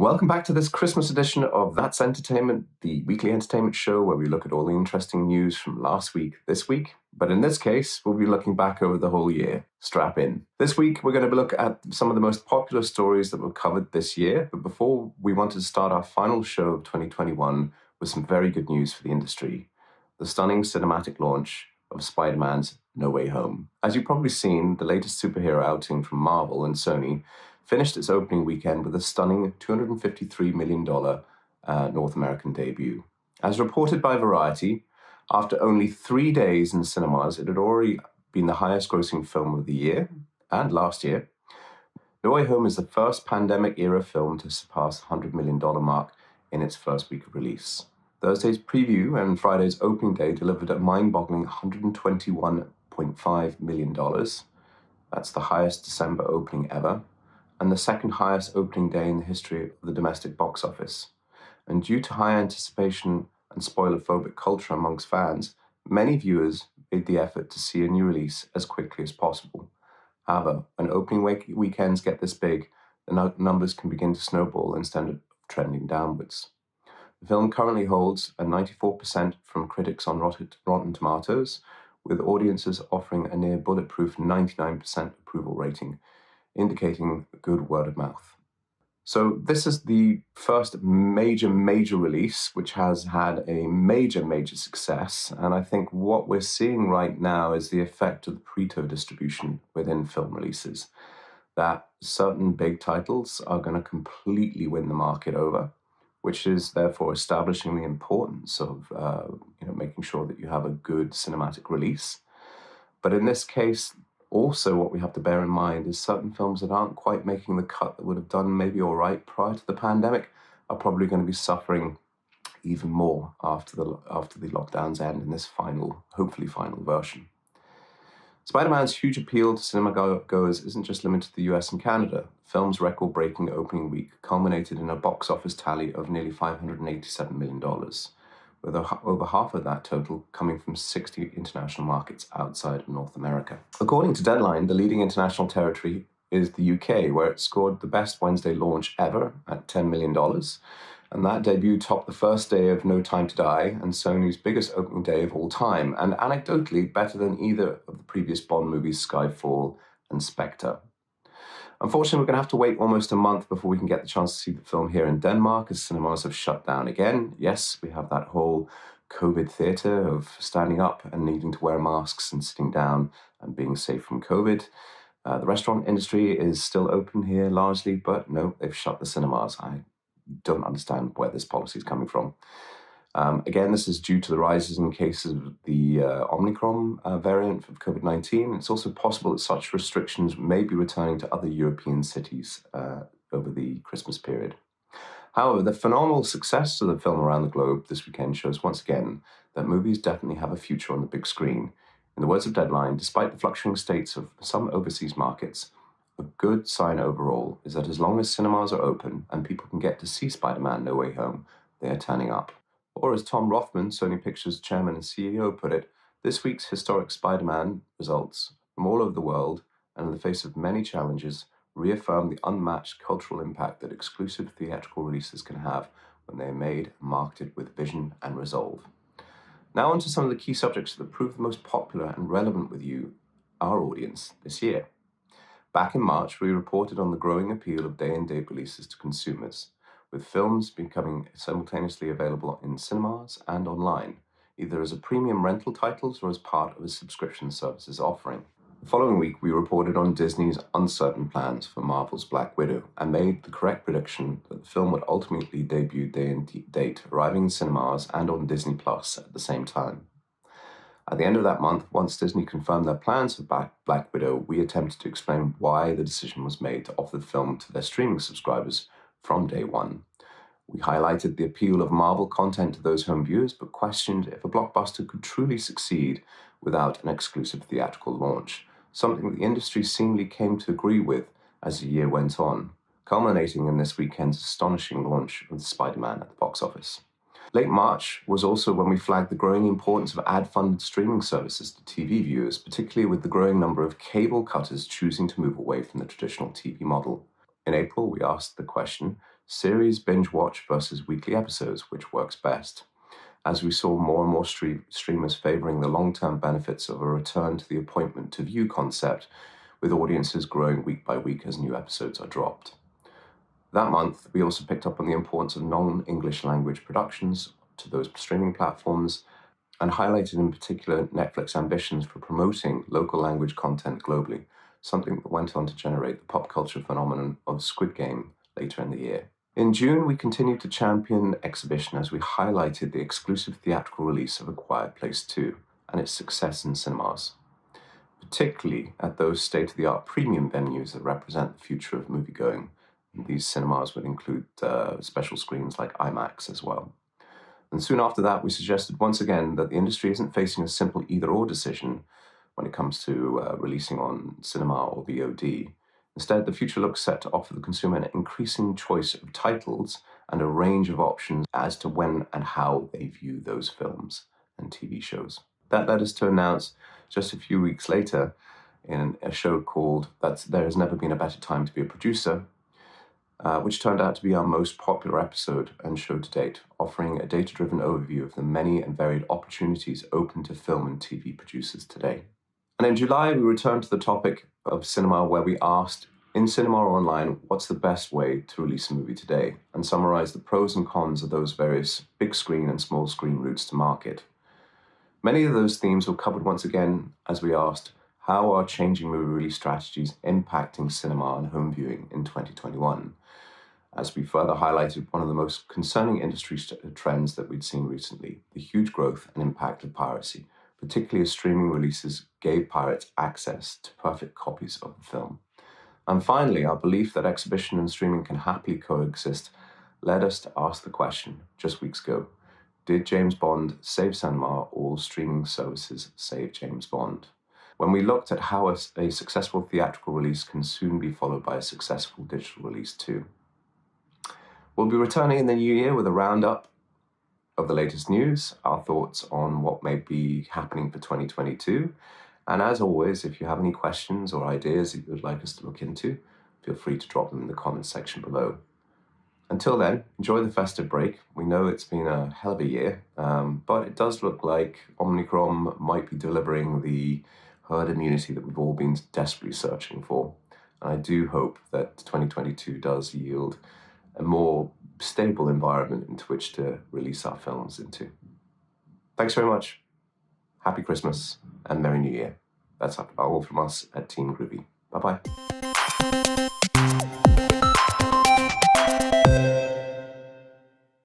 welcome back to this Christmas edition of That's Entertainment, the weekly entertainment show where we look at all the interesting news from last week, this week. But in this case, we'll be looking back over the whole year. Strap in. This week, we're going to look at some of the most popular stories that were covered this year. But before, we wanted to start our final show of 2021 with some very good news for the industry. The stunning cinematic launch of Spider-Man's No Way Home. As you've probably seen, the latest superhero outing from Marvel and Sony finished its opening weekend with a stunning $253 million North American debut. As reported by Variety, after only 3 days in cinemas, it had already been the highest-grossing film of the year and last year. No Way Home is the first pandemic-era film to surpass the $100 million mark in its first week of release. Thursday's preview and Friday's opening day delivered a mind-boggling $121.5 million. That's the highest December opening ever, and the second highest opening day in the history of the domestic box office. And due to high anticipation and spoiler-phobic culture amongst fans, many viewers made the effort to see a new release as quickly as possible. However, when opening weekends get this big, the numbers can begin to snowball instead of trending downwards. The film currently holds a 94% from critics on Rotten Tomatoes, with audiences offering a near bulletproof 99% approval rating, indicating good word of mouth. So this is the first major release, which has had a major success. And I think what we're seeing right now is the effect of the Pareto distribution within film releases, that certain big titles are going to completely win the market over, which is therefore establishing the importance of making sure that you have a good cinematic release. But in this case, also, what we have to bear in mind is certain films that aren't quite making the cut that would have done maybe all right prior to the pandemic are probably going to be suffering even more after the lockdowns end in this hopefully final version. Spider-Man's huge appeal to cinema goers isn't just limited to the US and Canada. The film's record-breaking opening week culminated in a box office tally of nearly $587 million. With over half of that total coming from 60 international markets outside of North America. According to Deadline, the leading international territory is the UK, where it scored the best Wednesday launch ever at $10 million. And that debut topped the first day of No Time to Die and Sony's biggest opening day of all time, and anecdotally better than either of the previous Bond movies, Skyfall and Spectre. Unfortunately, we're going to have to wait almost a month before we can get the chance to see the film here in Denmark, as cinemas have shut down again. Yes, we have that whole COVID theatre of standing up and needing to wear masks and sitting down and being safe from COVID. The restaurant industry is still open here largely, but no, they've shut the cinemas. I don't understand where this policy is coming from. Again, this is due to the rises in cases of the Omicron variant of COVID-19. It's also possible that such restrictions may be returning to other European cities over the Christmas period. However, the phenomenal success of the film around the globe this weekend shows once again that movies definitely have a future on the big screen. In the words of Deadline, despite the fluctuating states of some overseas markets, a good sign overall is that as long as cinemas are open and people can get to see Spider-Man No Way Home, they are turning up. Or as Tom Rothman, Sony Pictures chairman and CEO, put it, this week's historic Spider-Man results from all over the world and in the face of many challenges reaffirm the unmatched cultural impact that exclusive theatrical releases can have when they are made and marketed with vision and resolve. Now on to some of the key subjects that proved the most popular and relevant with you, our audience, this year. Back in March, we reported on the growing appeal of day-and-date releases to consumers, with films becoming simultaneously available in cinemas and online, either as a premium rental titles or as part of a subscription services offering. The following week, we reported on Disney's uncertain plans for Marvel's Black Widow and made the correct prediction that the film would ultimately debut day and date, arriving in cinemas and on Disney Plus at the same time. At the end of that month, once Disney confirmed their plans for Black Widow, we attempted to explain why the decision was made to offer the film to their streaming subscribers from day one. We highlighted the appeal of Marvel content to those home viewers, but questioned if a blockbuster could truly succeed without an exclusive theatrical launch, something that the industry seemingly came to agree with as the year went on, culminating in this weekend's astonishing launch of Spider-Man at the box office. Late March was also when we flagged the growing importance of ad-funded streaming services to TV viewers, particularly with the growing number of cable cutters choosing to move away from the traditional TV model. In April, we asked the question, series binge watch versus weekly episodes, which works best? As we saw more and more streamers favoring the long-term benefits of a return to the appointment to view concept, with audiences growing week by week as new episodes are dropped. That month, we also picked up on the importance of non-English language productions to those streaming platforms, and highlighted in particular Netflix ambitions for promoting local language content globally, something that went on to generate the pop culture phenomenon of Squid Game later in the year. In June, we continued to champion exhibition as we highlighted the exclusive theatrical release of A Quiet Place 2 and its success in cinemas, particularly at those state-of-the-art premium venues that represent the future of moviegoing. These cinemas would include special screens like IMAX as well. And soon after that, we suggested once again that the industry isn't facing a simple either-or decision when it comes to releasing on cinema or VOD. Instead, the future looks set to offer the consumer an increasing choice of titles and a range of options as to when and how they view those films and TV shows. That led us to announce just a few weeks later in a show called There Has Never Been a Better Time to Be a Producer, which turned out to be our most popular episode and show to date, offering a data-driven overview of the many and varied opportunities open to film and TV producers today. And in July, we returned to the topic of cinema, where we asked, in cinema or online, what's the best way to release a movie today, and summarized the pros and cons of those various big screen and small screen routes to market. Many of those themes were covered once again as we asked, how are changing movie release strategies impacting cinema and home viewing in 2021? As we further highlighted one of the most concerning industry trends that we'd seen recently, the huge growth and impact of piracy, particularly as streaming releases gave pirates access to perfect copies of the film. And finally, our belief that exhibition and streaming can happily coexist led us to ask the question, just weeks ago, did James Bond save cinema, or streaming services save James Bond? When we looked at how a successful theatrical release can soon be followed by a successful digital release too. We'll be returning in the new year with a roundup of the latest news, our thoughts on what may be happening for 2022. And as always, if you have any questions or ideas that you would like us to look into, feel free to drop them in the comments section below. Until then, enjoy the festive break. We know it's been a hell of a year, but it does look like Omicron might be delivering the herd immunity that we've all been desperately searching for. And I do hope that 2022 does yield a more stable environment into which to release our films into. Thanks very much. Happy Christmas and Merry New Year. That's all from us at Team Groovy. Bye-bye.